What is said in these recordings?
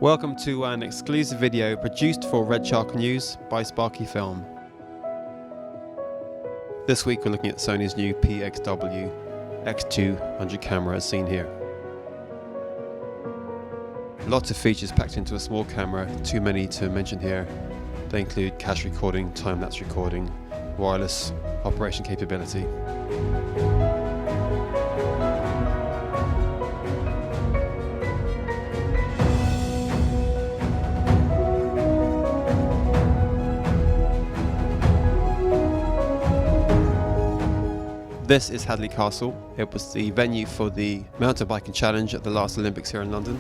Welcome to an exclusive video produced for Red Shark News by Sparky Film. This week we're looking at Sony's new PXW-X200 camera as seen here. Lots of features packed into a small camera, too many to mention here. They include cache recording, time-lapse recording, wireless operation capability. This is Hadley Castle. It was the venue for the mountain biking challenge at the last Olympics here in London.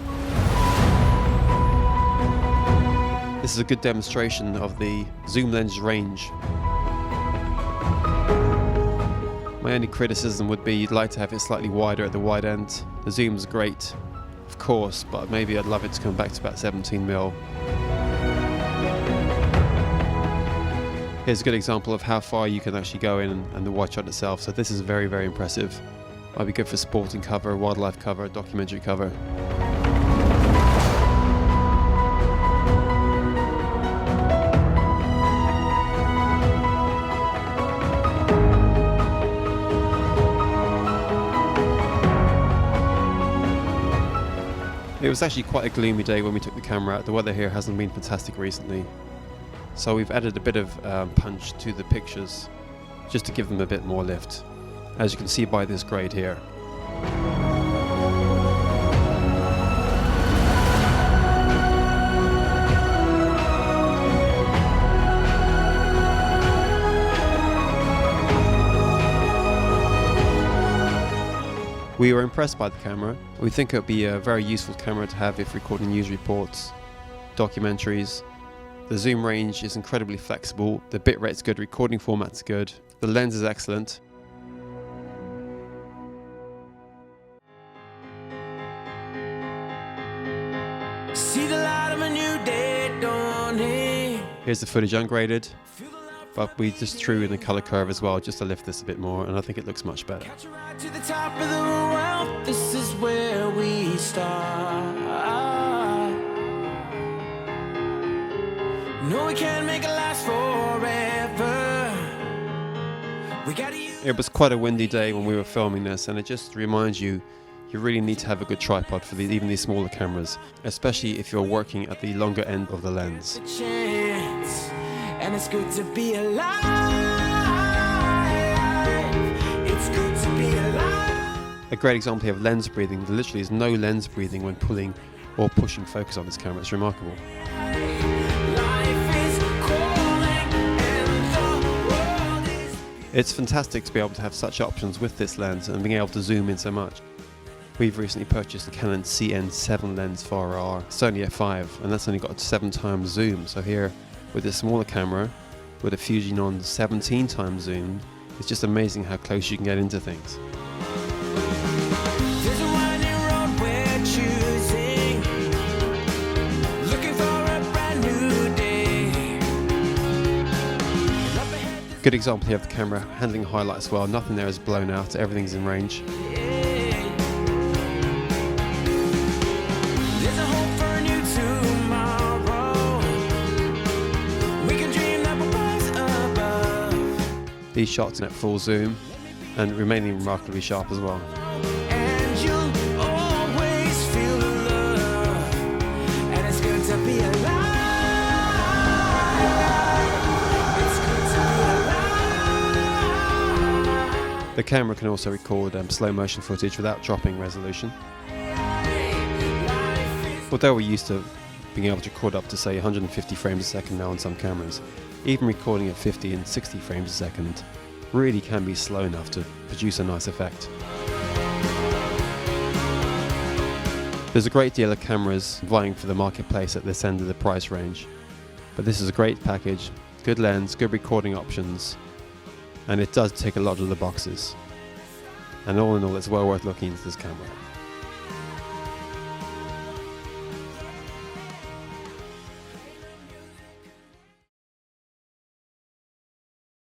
This is a good demonstration of the zoom lens range. My only criticism would be you'd like to have it slightly wider at the wide end. The zoom's great, of course, but maybe I'd love it to come back to about 17mm. Here's a good example of how far you can actually go in and the wide shot itself. So this is very, very impressive. Might be good for sporting cover, wildlife cover, documentary cover. It was actually quite a gloomy day when we took the camera out. The weather here hasn't been fantastic recently. So we've added a bit of punch to the pictures just to give them a bit more lift, as you can see by this grade here. We were impressed by the camera. We think it would be a very useful camera to have if recording news reports, documentaries. The zoom range is incredibly flexible, the bitrate's good, recording format's good, the lens is excellent. See the light of a new day dawning. Here's the footage ungraded, but we just threw in the color curve as well just to lift this a bit more, and I think it looks much better. Catch a ride to the top of the world. This is where we start. No, we can't make it last forever. It was quite a windy day when we were filming this, and it just reminds you really need to have a good tripod for even these smaller cameras, especially if you're working at the longer end of the lens. And it's good to be alive. It's good to be alive. A great example here of lens breathing. There literally is no lens breathing when pulling or pushing focus on this camera. It's remarkable. It's fantastic to be able to have such options with this lens and being able to zoom in so much. We've recently purchased the Canon CN7 lens for our Sony F5, and that's only got a 7x zoom. So here, with this smaller camera, with a Fusion 17x zoom, it's just amazing how close you can get into things. Good example here of the camera handling highlights well. Nothing there is blown out, everything's in range. These shots at full zoom and remaining remarkably sharp as well. The camera can also record slow motion footage without dropping resolution. Although we're used to being able to record up to say 150 frames a second now on some cameras, even recording at 50 and 60 frames a second really can be slow enough to produce a nice effect. There's a great deal of cameras vying for the marketplace at this end of the price range, but this is a great package, good lens, good recording options, and it does tick a lot of the boxes. And all in all, it's well worth looking into this camera.